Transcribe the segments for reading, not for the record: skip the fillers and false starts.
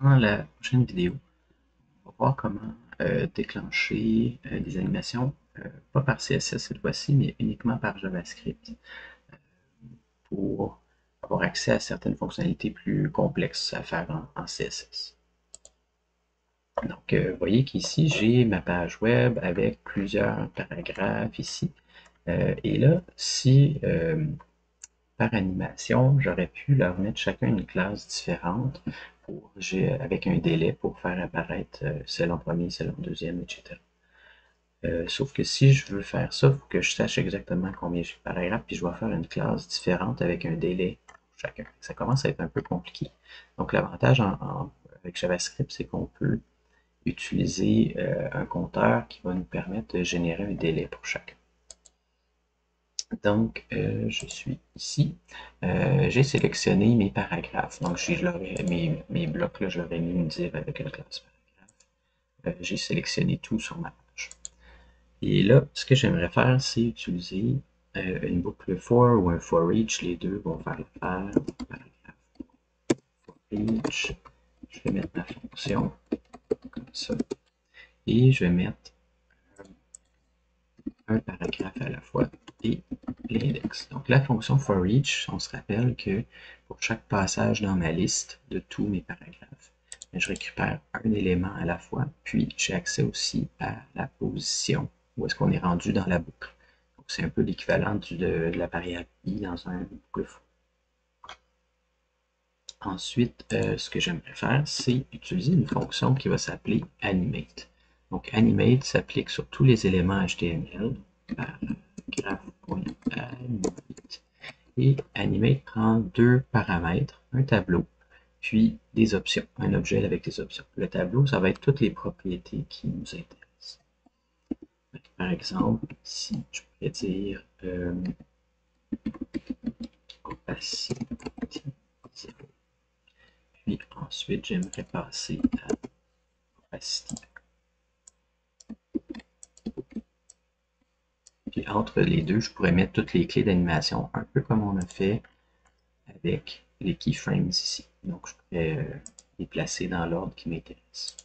Dans la prochaine vidéo, on va voir comment déclencher des animations, pas par CSS cette fois-ci, mais uniquement par JavaScript pour avoir accès à certaines fonctionnalités plus complexes à faire en CSS. Donc, vous voyez qu'ici, j'ai ma page web avec plusieurs paragraphes ici. Et là, si par animation, j'aurais pu leur mettre chacun une classe différente avec un délai pour faire apparaître celle en premier, celle en deuxième, etc. Sauf que si je veux faire ça, il faut que je sache exactement combien j'ai de paragraphes, puis je dois faire une classe différente avec un délai pour chacun. Ça commence à être un peu compliqué. Donc l'avantage avec JavaScript, c'est qu'on peut utiliser un compteur qui va nous permettre de générer un délai pour chacun. Donc, je suis ici. J'ai sélectionné mes paragraphes. Donc, mes blocs, là, je leur ai mis une div avec une classe paragraphe. J'ai sélectionné tout sur ma page. Et là, ce que j'aimerais faire, c'est utiliser une boucle for ou un for each. Les deux vont faire l'affaire. Paragraphe for each. Je vais mettre ma fonction comme ça. Et je vais mettre un paragraphe à la fois et l'index. Donc la fonction for each, on se rappelle que pour chaque passage dans ma liste de tous mes paragraphes, je récupère un élément à la fois, puis j'ai accès aussi à la position, où est-ce qu'on est rendu dans la boucle. Donc c'est un peu l'équivalent de la variable i dans un boucle for. Ensuite, ce que j'aimerais faire, c'est utiliser une fonction qui va s'appeler animate. Donc animate s'applique sur tous les éléments HTML, graph.animate. Et animate prend deux paramètres, un tableau, puis des options, un objet avec des options. Le tableau, ça va être toutes les propriétés qui nous intéressent. Par exemple, si je pourrais dire opacité 0. Puis ensuite, j'aimerais passer à opacité. Puis entre les deux, je pourrais mettre toutes les clés d'animation, un peu comme on a fait avec les keyframes ici. Donc, je pourrais les placer dans l'ordre qui m'intéresse.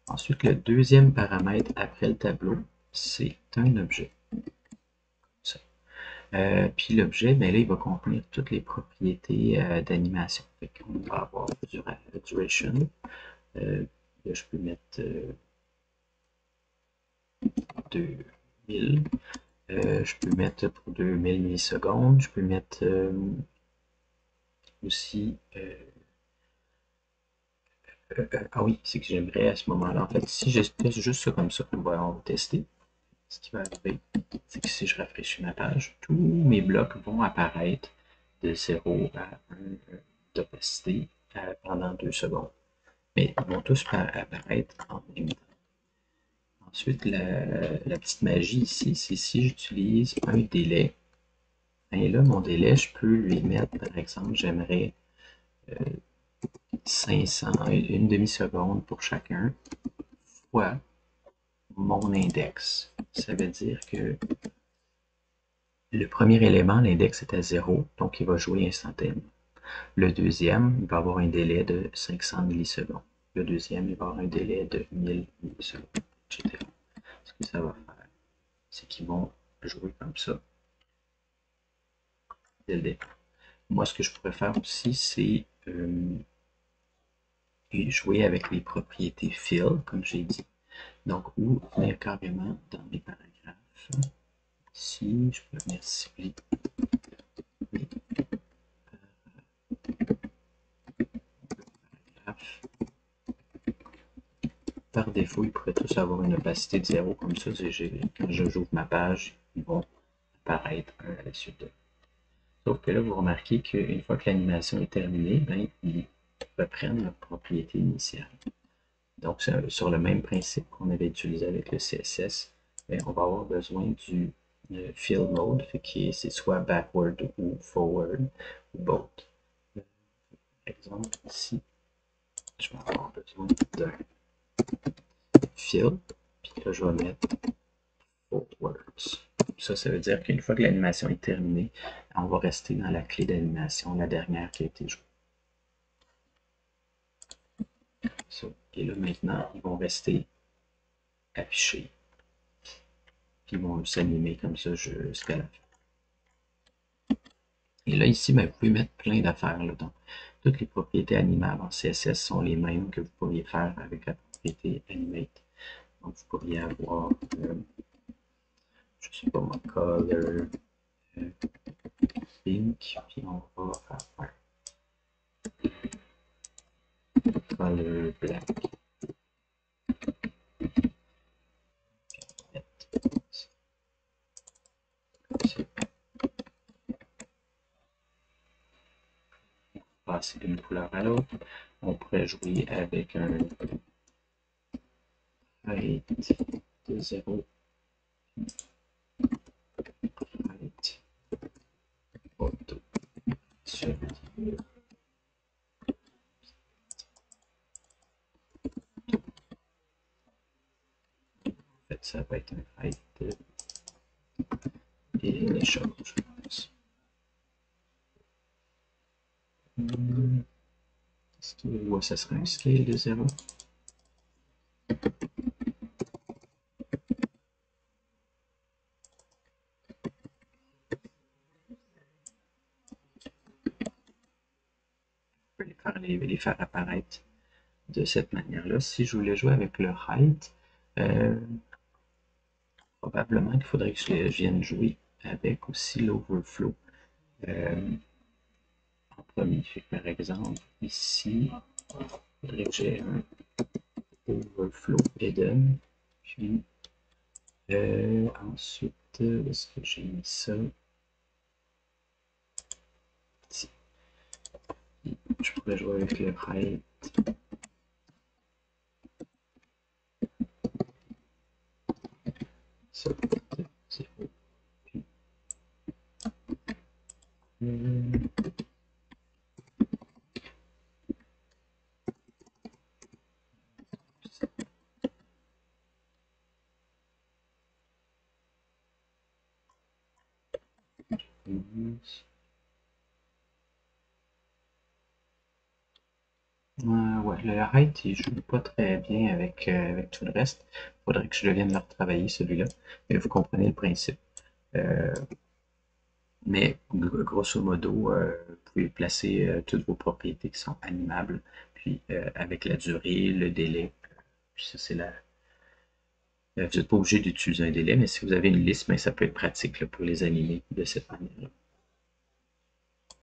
Ensuite, le deuxième paramètre après le tableau, c'est un objet. Ça. Puis l'objet, ben là, il va contenir toutes les propriétés d'animation. On va avoir duration. Là, je peux mettre 2000. Je peux mettre pour 2000 millisecondes. Je peux mettre aussi ah oui, c'est que j'aimerais à ce moment-là. En fait, si je teste juste ça comme ça, on va tester. Ce qui va arriver, c'est que si je rafraîchis ma page, tous mes blocs vont apparaître de 0 à 1 d'opacité pendant 2 secondes. Mais ils vont tous apparaître en même temps. Ensuite, la petite magie ici, c'est si j'utilise un délai. Et là, mon délai, je peux lui mettre, par exemple, j'aimerais 500, une demi-seconde pour chacun, fois mon index. Ça veut dire que le premier élément, l'index est à 0, donc il va jouer instantanément. Le deuxième, il va avoir un délai de 500 millisecondes. Le deuxième, il va avoir un délai de 1000 millisecondes, etc. Ce que ça va faire, c'est qu'ils vont jouer comme ça dès le départ. Moi, ce que je pourrais faire aussi, c'est jouer avec les propriétés fill, comme j'ai dit. Donc, ou venir carrément dans mes paragraphes. Ici, je peux venir cibler mes paragraphes. Par défaut, ils pourraient tous avoir une opacité de 0, comme ça, quand j'ouvre ma page, ils vont apparaître un à la suite de. Sauf que là, vous remarquez qu'une fois que l'animation est terminée, ben, ils reprennent leur propriété initiale. Donc, sur le même principe qu'on avait utilisé avec le CSS, ben, on va avoir besoin du fill mode, c'est soit backward ou forward ou both. Par exemple, ici, je vais avoir besoin d'un fill, puis là, je vais mettre forwards. Ça veut dire qu'une fois que l'animation est terminée, on va rester dans la clé d'animation, la dernière qui a été jouée. Ça. Et là, maintenant, ils vont rester affichés. Puis ils vont s'animer comme ça jusqu'à la fin. Et là, ici, ben, vous pouvez mettre plein d'affaires. Donc, toutes les propriétés animables en CSS sont les mêmes que vous pourriez faire avec la propriété animate. Donc, vous pourriez avoir, je ne sais pas moi, color pink, puis on va faire color black. Passer d'une couleur à l'autre. On pourrait jouer avec un height de 0, height auto sur en fait, ça va être un height et les choses, je pense. Ouais, ça serait un scale de 0. Je peux les faire apparaître de cette manière-là. Si je voulais jouer avec le height, probablement qu'il faudrait que je vienne jouer avec aussi l'overflow en premier. Fait que, par exemple, ici, il faudrait que j'ai un overflow hidden. Puis ensuite, où est-ce que j'ai mis ça? Ici. Je pourrais jouer avec le height. Ça, c'est beau. Puis, ouais, le height, il joue pas très bien avec tout le reste. Il faudrait que je vienne le retravailler, celui-là. Mais vous comprenez le principe. Mais grosso modo, vous pouvez placer toutes vos propriétés qui sont animables, puis avec la durée, le délai. Puis ça, c'est la. Vous n'êtes pas obligé d'utiliser un délai, mais si vous avez une liste, ben, ça peut être pratique là, pour les animer de cette manière-là.